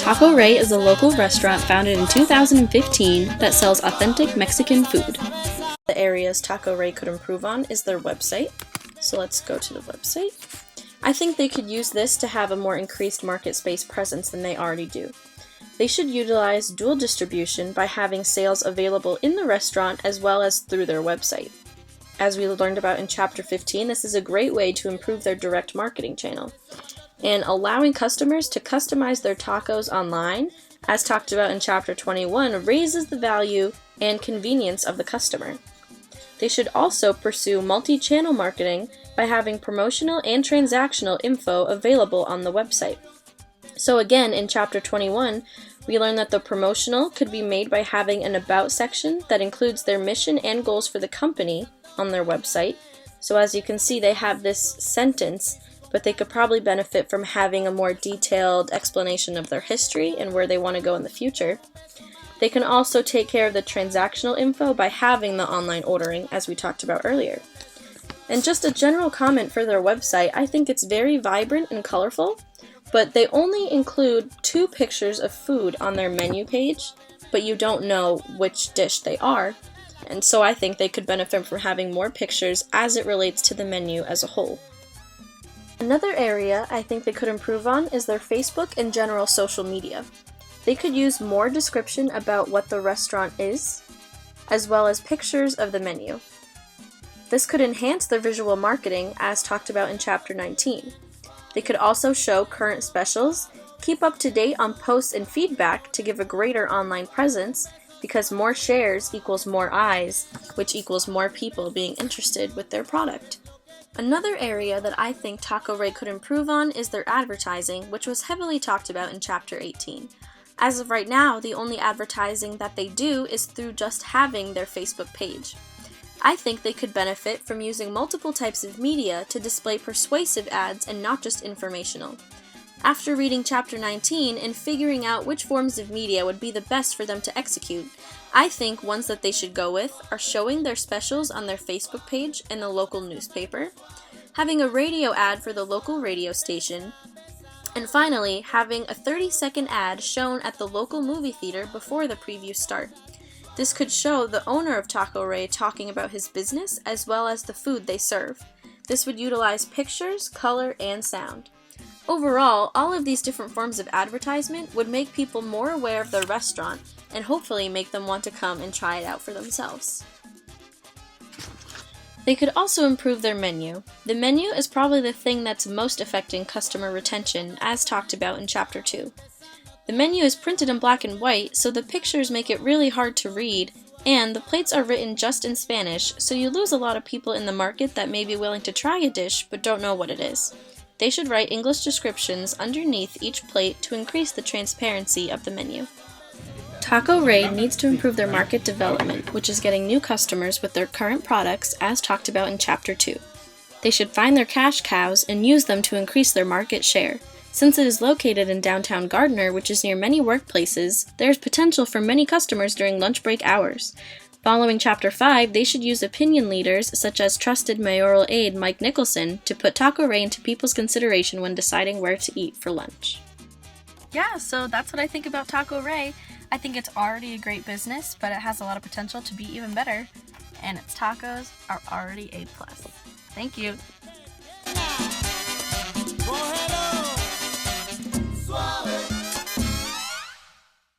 Taco Rey is a local restaurant founded in 2015 that sells authentic Mexican food. The areas Taco Rey could improve on is their website. So let's go to the website. I think they could use this to have a more increased market space presence than they already do. They should utilize dual distribution by having sales available in the restaurant as well as through their website. As we learned about in Chapter 15, this is a great way to improve their direct marketing channel. And allowing customers to customize their tacos online, as talked about in Chapter 21, raises the value and convenience of the customer. They should also pursue multi-channel marketing by having promotional and transactional info available on the website. So again, in Chapter 21, we learned that the promotional could be made by having an About section that includes their mission and goals for the company on their website. So as you can see, they have this sentence, but they could probably benefit from having a more detailed explanation of their history and where they want to go in the future. They can also take care of the transactional info by having the online ordering, as we talked about earlier. And just a general comment for their website, I think it's very vibrant and colorful, but they only include 2 pictures of food on their menu page, but you don't know which dish they are. And so I think they could benefit from having more pictures as it relates to the menu as a whole. Another area I think they could improve on is their Facebook and general social media. They could use more description about what the restaurant is, as well as pictures of the menu. This could enhance their visual marketing as talked about in Chapter 19. They could also show current specials, keep up to date on posts and feedback to give a greater online presence, because more shares equals more eyes, which equals more people being interested with their product. Another area that I think Taco Rey could improve on is their advertising, which was heavily talked about in Chapter 18. As of right now, the only advertising that they do is through just having their Facebook page. I think they could benefit from using multiple types of media to display persuasive ads and not just informational. After reading Chapter 19 and figuring out which forms of media would be the best for them to execute, I think ones that they should go with are showing their specials on their Facebook page and the local newspaper, having a radio ad for the local radio station, and finally, having a 30-second ad shown at the local movie theater before the previews start. This could show the owner of Taco Rey talking about his business as well as the food they serve. This would utilize pictures, color, and sound. Overall, all of these different forms of advertisement would make people more aware of their restaurant and hopefully make them want to come and try it out for themselves. They could also improve their menu. The menu is probably the thing that's most affecting customer retention, as talked about in Chapter 2. The menu is printed in black and white, so the pictures make it really hard to read, and the plates are written just in Spanish, so you lose a lot of people in the market that may be willing to try a dish but don't know what it is. They should write English descriptions underneath each plate to increase the transparency of the menu. Taco Rey needs to improve their market development, which is getting new customers with their current products as talked about in Chapter 2. They should find their cash cows and use them to increase their market share. Since it is located in downtown Gardner, which is near many workplaces, there is potential for many customers during lunch break hours. Following Chapter 5, they should use opinion leaders such as trusted mayoral aide Mike Nicholson to put Taco Rey into people's consideration when deciding where to eat for lunch. Yeah, so that's what I think about Taco Rey. I think it's already a great business, but it has a lot of potential to be even better. And its tacos are already A+. Thank you.